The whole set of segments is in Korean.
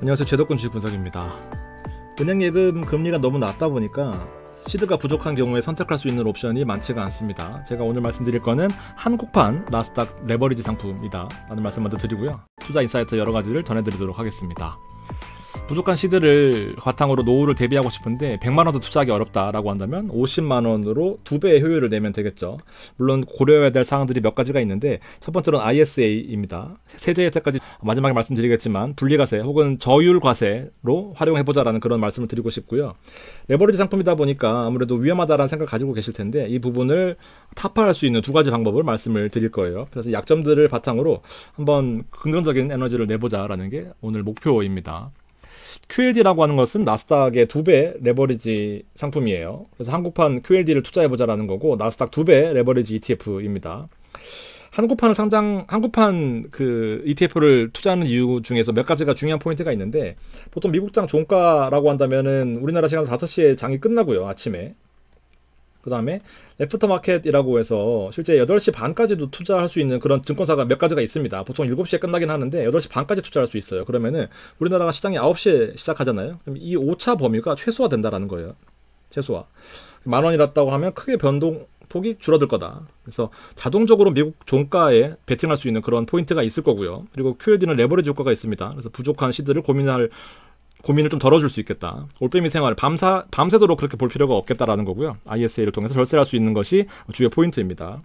안녕하세요. 제도권 주식 분석입니다. 은행 예금 금리가 너무 낮다 보니까 시드가 부족한 경우에 선택할 수 있는 옵션이 많지가 않습니다. 제가 오늘 말씀드릴 거는 한국판 나스닥 레버리지 상품이다 라는 말씀 먼저 드리고요. 투자 인사이트 여러 가지를 전해드리도록 하겠습니다. 부족한 시드를 바탕으로 노후를 대비하고 싶은데 100만원도 투자하기 어렵다라고 한다면 50만원으로 2배의 효율을 내면 되겠죠. 물론 고려해야 될 사항들이 몇 가지가 있는데 첫 번째로는 ISA입니다. 세제 혜택까지 마지막에 말씀드리겠지만 분리과세 혹은 저율과세로 활용해보자라는 그런 말씀을 드리고 싶고요. 레버리지 상품이다 보니까 아무래도 위험하다라는 생각을 가지고 계실 텐데 이 부분을 타파할 수 있는 두 가지 방법을 말씀을 드릴 거예요. 그래서 약점들을 바탕으로 한번 긍정적인 에너지를 내보자라는 게 오늘 목표입니다. QLD라고 하는 것은 나스닥의 2배 레버리지 상품이에요. 그래서 한국판 QLD를 투자해보자라는 거고 나스닥 2배 레버리지 ETF입니다. 한국판 그 ETF를 투자하는 이유 중에서 몇 가지가 중요한 포인트가 있는데 보통 미국장 종가라고 한다면은 우리나라 시간 5시에 장이 끝나고요. 아침에. 그 다음에 애프터마켓이라고 해서 실제 8시 반까지도 투자할 수 있는 그런 증권사가 몇 가지가 있습니다. 보통 7시에 끝나긴 하는데 8시 반까지 투자할 수 있어요. 그러면은 우리나라가 시장이 9시에 시작하잖아요. 그럼 이 오차 범위가 최소화된다라는 거예요. 최소화. 10,000원이랐다고 하면 크게 변동폭이 줄어들 거다. 그래서 자동적으로 미국 종가에 베팅할 수 있는 그런 포인트가 있을 거고요. 그리고 QLD는 레버리지 효과가 있습니다. 그래서 부족한 시드를 고민을 좀 덜어줄 수 있겠다. 올빼미 생활 밤새도록 그렇게 볼 필요가 없겠다라는 거고요. ISA를 통해서 절세할 수 있는 것이 주요 포인트입니다.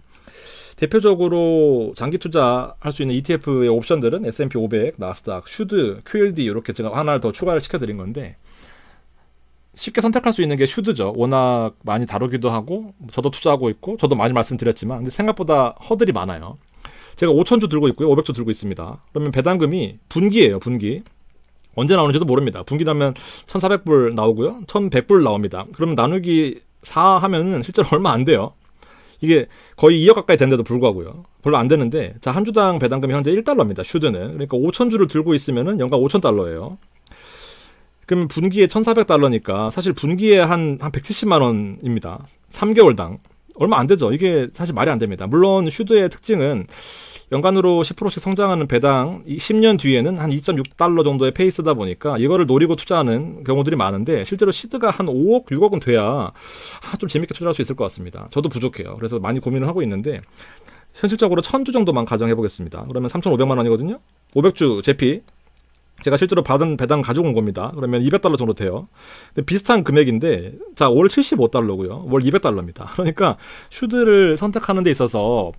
대표적으로 장기 투자할 수 있는 ETF의 옵션들은 S&P 500, 나스닥, 슈드, QLD 이렇게 제가 하나를 더 추가를 시켜드린 건데 쉽게 선택할 수 있는 게 슈드죠. 워낙 많이 다루기도 하고 저도 투자하고 있고 저도 많이 말씀드렸지만 근데 생각보다 허들이 많아요. 제가 5,000주 들고 있고요. 500주 들고 있습니다. 그러면 배당금이 분기예요. 분기. 언제 나오는지도 모릅니다. 분기 나면 1,400불 나오고요. 1,100불 나옵니다. 그러면 나누기 4 하면은 실제로 얼마 안 돼요. 이게 거의 2억 가까이 되는데도 불구하고요. 별로 안 되는데 자, 한 주당 배당금이 현재 1달러입니다. 슈드는. 그러니까 5,000주를 들고 있으면은 연간 5,000달러예요. 그럼 분기에 1,400달러니까 사실 분기에 한 170만 원입니다. 3개월당. 얼마 안 되죠. 이게 사실 말이 안 됩니다. 물론 슈드의 특징은 연간으로 10%씩 성장하는 배당 10년 뒤에는 한 2.6달러 정도의 페이스다 보니까 이거를 노리고 투자하는 경우들이 많은데 실제로 시드가 한 5억, 6억은 돼야 좀 재밌게 투자할 수 있을 것 같습니다. 저도 부족해요. 그래서 많이 고민을 하고 있는데 현실적으로 1,000주 정도만 가정해 보겠습니다. 그러면 3,500만 원이거든요. 500주 제피 제가 실제로 받은 배당 가지고 온 겁니다. 그러면 200달러 정도 돼요. 근데 비슷한 금액인데 자, 월 75달러고요. 월 200달러입니다. 그러니까 슈드를 선택하는 데 있어서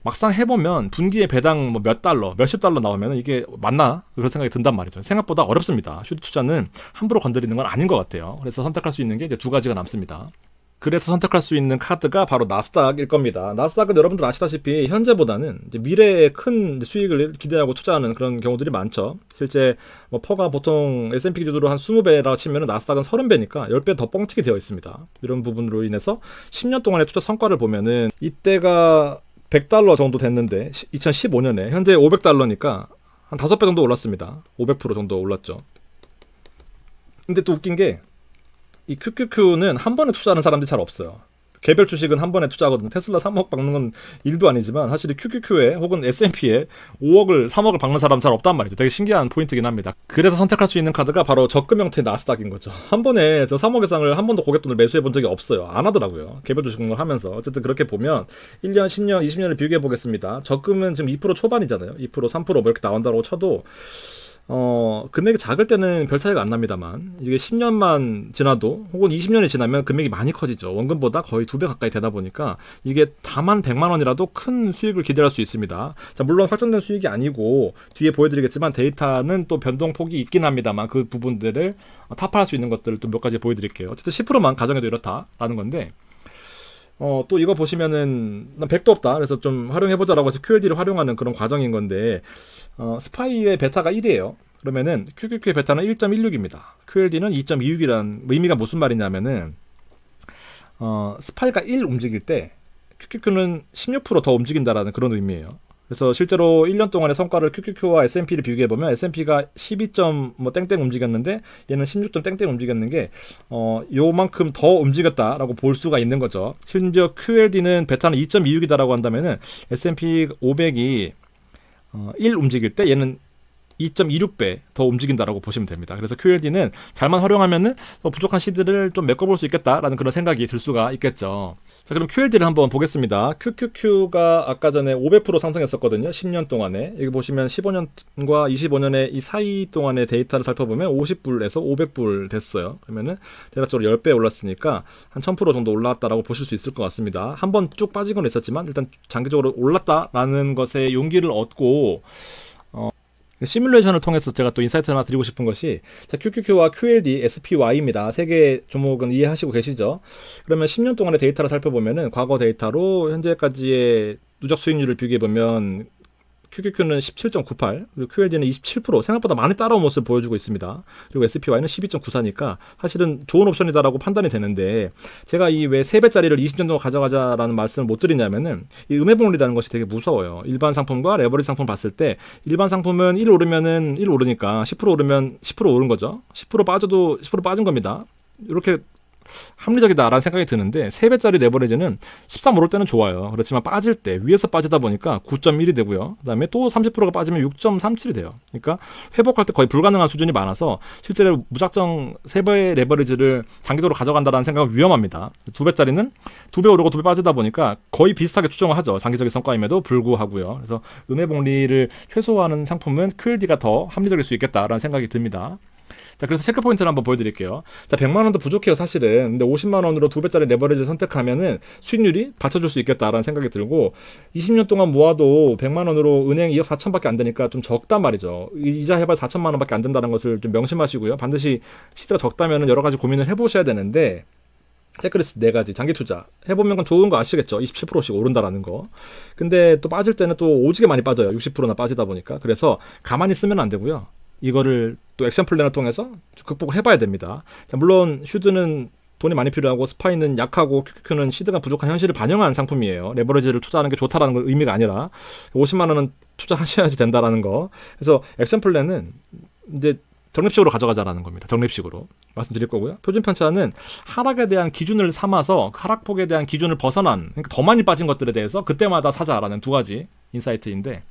막상 해보면 분기에 배당 뭐 몇 달러, 몇십 달러 나오면 이게 맞나? 그런 생각이 든단 말이죠. 생각보다 어렵습니다. 슈드 투자는 함부로 건드리는 건 아닌 것 같아요. 그래서 선택할 수 있는 게 이제 두 가지가 남습니다. 그래서 선택할 수 있는 카드가 바로 나스닥일 겁니다. 나스닥은 여러분들 아시다시피 현재보다는 이제 미래에 큰 수익을 기대하고 투자하는 그런 경우들이 많죠. 실제 뭐 퍼가 보통 S&P 기준으로 한 20배라고 치면 나스닥은 30배니까 10배 더 뻥튀기 되어 있습니다. 이런 부분으로 인해서 10년 동안의 투자 성과를 보면은 이때가 100달러 정도 됐는데 2015년에 현재 500달러니까 한 5배 정도 올랐습니다. 500% 정도 올랐죠. 근데 또 웃긴 게 이 QQQ는 한 번에 투자하는 사람들이 잘 없어요. 개별 주식은 한 번에 투자하거든요. 테슬라 3억 박는 건 일도 아니지만 사실 QQQ에 혹은 S&P에 5억을 3억을 박는 사람 잘 없단 말이죠. 되게 신기한 포인트긴 합니다. 그래서 선택할 수 있는 카드가 바로 적금 형태의 나스닥인 거죠. 한 번에 저 3억 이상을 한 번도 고객돈을 매수해 본 적이 없어요. 안 하더라고요. 개별 주식을 하면서. 어쨌든 그렇게 보면 1년, 10년, 20년을 비교해 보겠습니다. 적금은 지금 2% 초반이잖아요. 2%, 3% 뭐 이렇게 나온다고 쳐도 금액이 작을 때는 별 차이가 안 납니다만 이게 10년만 지나도 혹은 20년이 지나면 금액이 많이 커지죠. 원금보다 거의 2배 가까이 되다 보니까 이게 다만 100만 원이라도 큰 수익을 기대할 수 있습니다. 자, 물론 확정된 수익이 아니고 뒤에 보여드리겠지만 데이터는 또 변동폭이 있긴 합니다만 그 부분들을 타파할 수 있는 것들을 또 몇 가지 보여드릴게요. 어쨌든 10%만 가정해도 이렇다라는 건데 또 이거 보시면은 난 100도 없다. 그래서 좀 활용해보자라고 해서 QLD를 활용하는 그런 과정인 건데 스파이의 베타가 1이에요. 그러면은 QQQ의 베타는 1.16입니다. QLD는 2.26이란 의미가 무슨 말이냐면은 스파이가 1 움직일 때 QQQ는 16%더 움직인다라는 그런 의미예요. 그래서 실제로 1년 동안의 성과를 QQQ와 S&P를 비교해보면 S&P가 12점 뭐 땡땡 움직였는데 얘는 16점 땡땡 움직였는 게 요만큼 더 움직였다라고 볼 수가 있는 거죠. 심지어 QLD는 베타는 2.26이다라고 한다면은 S&P 500이 1 움직일 때 얘는 2.26배 더 움직인다라고 보시면 됩니다. 그래서 QLD는 잘만 활용하면은 부족한 시드를 좀 메꿔볼 수 있겠다라는 그런 생각이 들 수가 있겠죠. 자, 그럼 QLD를 한번 보겠습니다. QQQ가 아까 전에 500% 상승했었거든요. 10년 동안에. 여기 보시면 15년과 25년의 이 사이 동안의 데이터를 살펴보면 50불에서 500불 됐어요. 그러면은 대략적으로 10배 올랐으니까 한 1000% 정도 올랐다라고 보실 수 있을 것 같습니다. 한번 쭉 빠진 건 있었지만 일단 장기적으로 올랐다라는 것에 용기를 얻고 시뮬레이션을 통해서 제가 또 인사이트 하나 드리고 싶은 것이, 자, QQQ와 QLD, SPY입니다. 세 개 종목은 이해하시고 계시죠? 그러면 10년 동안의 데이터를 살펴보면은 과거 데이터로 현재까지의 누적 수익률을 비교해보면 QQQ는 17.98, 그리고 QLD는 27%, 생각보다 많이 따라온 모습을 보여주고 있습니다. 그리고 SPY는 12.94니까 사실은 좋은 옵션이다라고 판단이 되는데, 제가 이 왜 3배짜리를 20년 동안 가져가자라는 말씀을 못 드리냐면은 이 음해봉리라는 것이 되게 무서워요. 일반 상품과 레버리지 상품 봤을 때 일반 상품은 1 오르면은 1 오르니까 10% 오르면 10% 오른 거죠. 10% 빠져도 10% 빠진 겁니다. 이렇게 합리적이다라는 생각이 드는데, 3배짜리 레버리지는 13 오를 때는 좋아요. 그렇지만 빠질 때 위에서 빠지다 보니까 9.1이 되고요. 그 다음에 또 30%가 빠지면 6.37이 돼요. 그러니까 회복할 때 거의 불가능한 수준이 많아서 실제로 무작정 3배의 레버리지를 장기적으로 가져간다는 생각은 위험합니다. 2배짜리는 2배 오르고 2배 빠지다 보니까 거의 비슷하게 추정을 하죠. 장기적인 성과임에도 불구하고요. 그래서 음해복리를 최소화하는 상품은 QLD가 더 합리적일 수 있겠다라는 생각이 듭니다. 자, 그래서 체크 포인트를 한번 보여드릴게요. 자, 100만원도 부족해요, 사실은. 근데 50만원으로 2배짜리 레버리지를 선택하면은 수익률이 받쳐줄 수 있겠다라는 생각이 들고, 20년 동안 모아도 100만원으로 은행 2억 4천밖에 안 되니까 좀 적단 말이죠. 이자 해봐야 4천만원밖에 안 된다는 것을 좀 명심하시고요. 반드시 시세가 적다면은 여러 가지 고민을 해보셔야 되는데, 체크리스트 4가지, 장기 투자. 해보면 건 좋은 거 아시겠죠? 27%씩 오른다라는 거. 근데 또 빠질 때는 또 오지게 많이 빠져요. 60%나 빠지다 보니까. 그래서 가만히 쓰면 안 되고요. 이거를 또 액션 플랜을 통해서 극복을 해봐야 됩니다. 자, 물론 슈드는 돈이 많이 필요하고 스파이는 약하고 QQQ는 시드가 부족한 현실을 반영한 상품이에요. 레버리지를 투자하는 게 좋다라는 건 의미가 아니라 50만 원은 투자하셔야지 된다라는 거. 그래서 액션 플랜은 이제 적립식으로 가져가자라는 겁니다. 적립식으로 말씀드릴 거고요. 표준 편차는 하락에 대한 기준을 삼아서 하락폭에 대한 기준을 벗어난, 그러니까 더 많이 빠진 것들에 대해서 그때마다 사자라는 2가지 인사이트인데,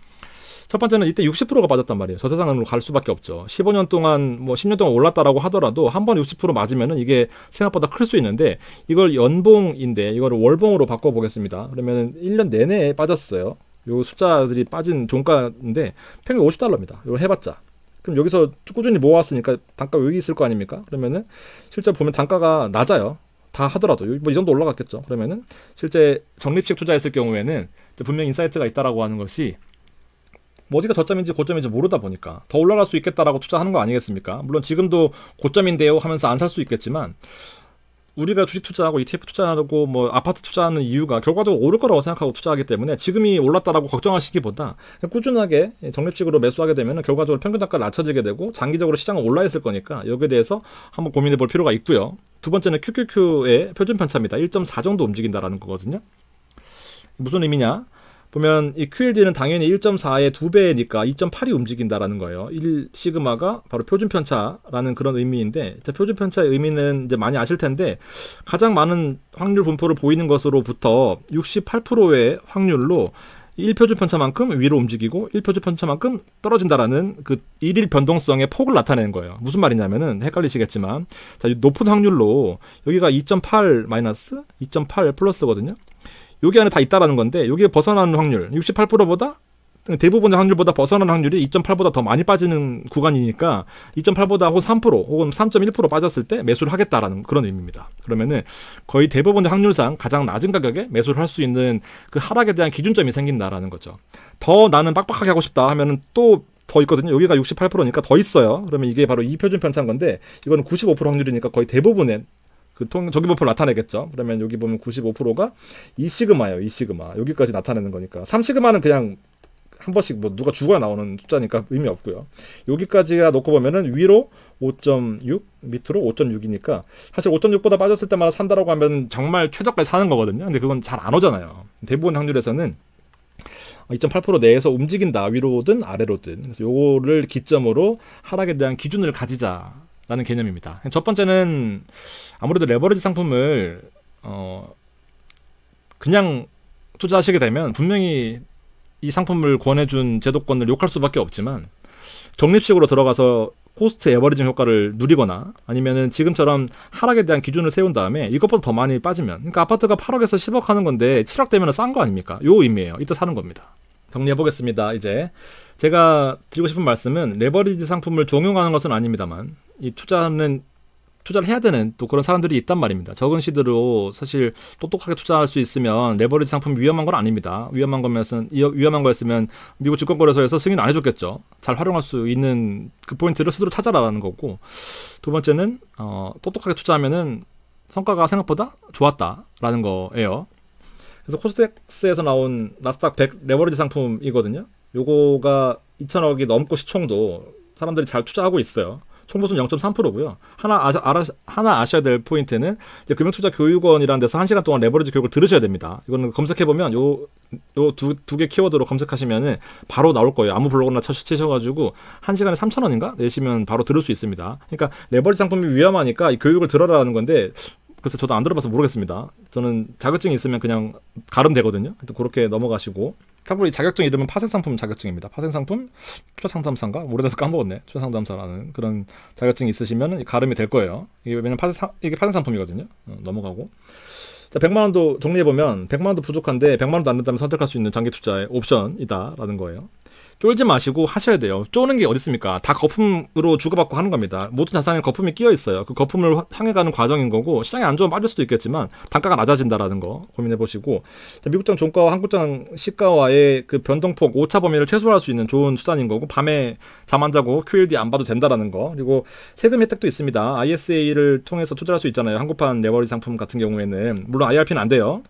첫 번째는 이때 60%가 빠졌단 말이에요. 저세상으로 갈 수밖에 없죠. 15년 동안, 뭐 10년 동안 올랐다라고 하더라도 한 번 60% 맞으면은 이게 생각보다 클 수 있는데, 이걸 연봉인데 이거를 월봉으로 바꿔보겠습니다. 그러면은 1년 내내 빠졌어요. 요 숫자들이 빠진 종가인데 평균 $50입니다. 이거 해봤자. 그럼 여기서 꾸준히 모았으니까 단가 여기 있을 거 아닙니까? 그러면은 실제 보면 단가가 낮아요. 다 하더라도 뭐 이 정도 올라갔겠죠. 그러면은 실제 적립식 투자했을 경우에는 분명 인사이트가 있다라고 하는 것이, 뭐 어디가 저점인지 고점인지 모르다 보니까 더 올라갈 수 있겠다라고 투자하는 거 아니겠습니까? 물론 지금도 고점인데요 하면서 안 살 수 있겠지만, 우리가 주식 투자하고 ETF 투자하고 뭐 아파트 투자하는 이유가 결과적으로 오를 거라고 생각하고 투자하기 때문에, 지금이 올랐다라고 걱정하시기보다 그냥 꾸준하게 적립식으로 매수하게 되면 결과적으로 평균 단가가 낮춰지게 되고 장기적으로 시장은 올라 있을 거니까 여기에 대해서 한번 고민해 볼 필요가 있고요. 두 번째는 QQQ의 표준 편차입니다. 1.4 정도 움직인다라는 거거든요. 무슨 의미냐? 보면 이 QLD는 당연히 1.4의 2배니까 2.8이 움직인다라는 거예요. 1시그마가 바로 표준 편차라는 그런 의미인데, 표준 편차의 의미는 이제 많이 아실 텐데, 가장 많은 확률 분포를 보이는 것으로부터 68%의 확률로 1표준 편차만큼 위로 움직이고 1표준 편차만큼 떨어진다라는 그 일일 변동성의 폭을 나타내는 거예요. 무슨 말이냐면은 헷갈리시겠지만, 자, 높은 확률로 여기가 2.8 마이너스 2.8 플러스거든요. 여기 안에 다 있다라는 건데, 여기에 벗어나는 확률 68%보다 대부분의 확률보다 벗어나는 확률이 2.8보다 더 많이 빠지는 구간이니까 2.8보다 혹은 3% 혹은 3.1% 빠졌을 때 매수를 하겠다라는 그런 의미입니다. 그러면은 거의 대부분의 확률상 가장 낮은 가격에 매수를 할 수 있는 그 하락에 대한 기준점이 생긴다라는 거죠. 더 나는 빡빡하게 하고 싶다 하면은 또 더 있거든요. 여기가 68%니까 더 있어요. 그러면 이게 바로 이 표준 편차인 건데, 이거는 95% 확률이니까 거의 대부분의 그 정기분포를 나타내겠죠. 그러면 여기 보면 95%가 2시그마예요. 2시그마. 여기까지 나타내는 거니까. 3시그마는 그냥 한 번씩 뭐 누가 죽어야 나오는 숫자니까 의미 없고요. 여기까지가 놓고 보면은 위로 5.6, 밑으로 5.6이니까 사실 5.6보다 빠졌을 때마다 산다라고 하면 정말 최저가에 사는 거거든요. 근데 그건 잘 안 오잖아요. 대부분 확률에서는 2.8% 내에서 움직인다. 위로든 아래로든. 그래서 요거를 기점으로 하락에 대한 기준을 가지자 라는 개념입니다. 첫 번째는 아무래도 레버리지 상품을 그냥 투자하시게 되면 분명히 이 상품을 권해준 제도권을 욕할 수밖에 없지만, 적립식으로 들어가서 코스트 에버리징 효과를 누리거나 아니면은 지금처럼 하락에 대한 기준을 세운 다음에 이것보다 더 많이 빠지면, 그러니까 아파트가 8억에서 10억 하는 건데 7억 되면 싼 거 아닙니까? 요 의미예요. 이때 사는 겁니다. 정리해 보겠습니다. 이제 제가 드리고 싶은 말씀은 레버리지 상품을 종용하는 것은 아닙니다만 이 투자를 해야 되는 또 그런 사람들이 있단 말입니다. 적은 시드로 사실 똑똑하게 투자할 수 있으면 레버리지 상품이 위험한 건 아닙니다. 위험한 거였으면 미국 증권거래소에서 승인 안 해줬겠죠. 잘 활용할 수 있는 그 포인트를 스스로 찾아라라는 거고, 두 번째는 똑똑하게 투자하면은 성과가 생각보다 좋았다라는 거예요. 그래서 코스닥스에서 나온 나스닥 100 레버리지 상품이거든요. 요거가 2천억이 넘고 시총도 사람들이 잘 투자하고 있어요. 총보수는 0.3%고요. 하나 아셔야 될 포인트는 이제 금융투자교육원이라는 데서 1시간 동안 레버리지 교육을 들으셔야 됩니다. 이거는 검색해보면 요 두 개 키워드로 검색하시면은 바로 나올 거예요. 아무 블로그나 치셔가지고 1시간에 3,000원인가 내시면 바로 들을 수 있습니다. 그러니까 레버리지 상품이 위험하니까 이 교육을 들어라라는 건데, 그래서 저도 안 들어봐서 모르겠습니다. 저는 자격증이 있으면 그냥 가름 되거든요. 그렇게 넘어가시고. 참고로 이 자격증 이름은 파생상품 자격증입니다. 파생상품 투자상담사인가? 오래돼서 까먹었네. 투자상담사라는 그런 자격증이 있으시면 가름이 될 거예요. 왜냐면 이게 파생상품이거든요. 넘어가고. 자, 100만 원도 정리해보면 100만 원도 부족한데 100만 원도 안 된다면 선택할 수 있는 장기 투자의 옵션이다라는 거예요. 쫄지 마시고 하셔야 돼요. 쪼는 게 어디 있습니까? 다 거품으로 주고받고 하는 겁니다. 모든 자산에 거품이 끼어 있어요. 그 거품을 향해 가는 과정인 거고, 시장이 안 좋으면 빠질 수도 있겠지만 단가가 낮아진다라는 거 고민해 보시고, 미국장 종가와 한국장 시가와의 그 변동폭 오차 범위를 최소화할 수 있는 좋은 수단인 거고, 밤에 잠 안 자고 QLD 안 봐도 된다라는 거. 그리고 세금 혜택도 있습니다. ISA를 통해서 투자할 수 있잖아요. 한국판 레버리지 상품 같은 경우에는 물론 IRP는 안 돼요.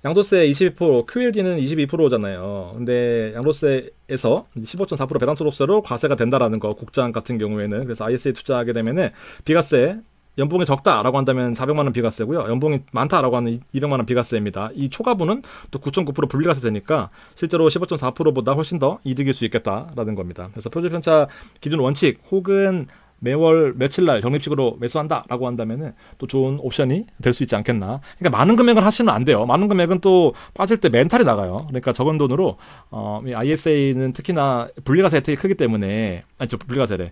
양도세 22%, QLD는 22%잖아요. 근데 양도세에서 15.4% 배당소득세로 과세가 된다라는 거, 국장 같은 경우에는. 그래서 ISA 투자하게 되면은 비과세, 연봉이 적다라고 한다면 400만 원 비과세고요. 연봉이 많다라고 하는 200만 원 비과세입니다. 이 초과분은 또 9.9% 분리과세 되니까 실제로 15.4%보다 훨씬 더 이득일 수 있겠다라는 겁니다. 그래서 표준편차 기준 원칙 혹은 매월 며칠날 적립식으로 매수한다라고 한다면은 또 좋은 옵션이 될 수 있지 않겠나. 그러니까 많은 금액을 하시면 안 돼요. 많은 금액은 또 빠질 때 멘탈이 나가요. 그러니까 적은 돈으로 이 ISA는 특히나 분리과세 혜택이 크기 때문에, 분리과세래.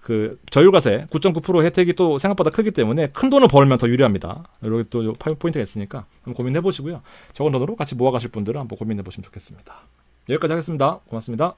그 저율과세 9.9% 혜택이 또 생각보다 크기 때문에 큰 돈을 벌면 더 유리합니다. 이렇게 또 포인트가 있으니까 한번 고민해 보시고요. 적은 돈으로 같이 모아가실 분들은 한번 고민해 보시면 좋겠습니다. 여기까지 하겠습니다. 고맙습니다.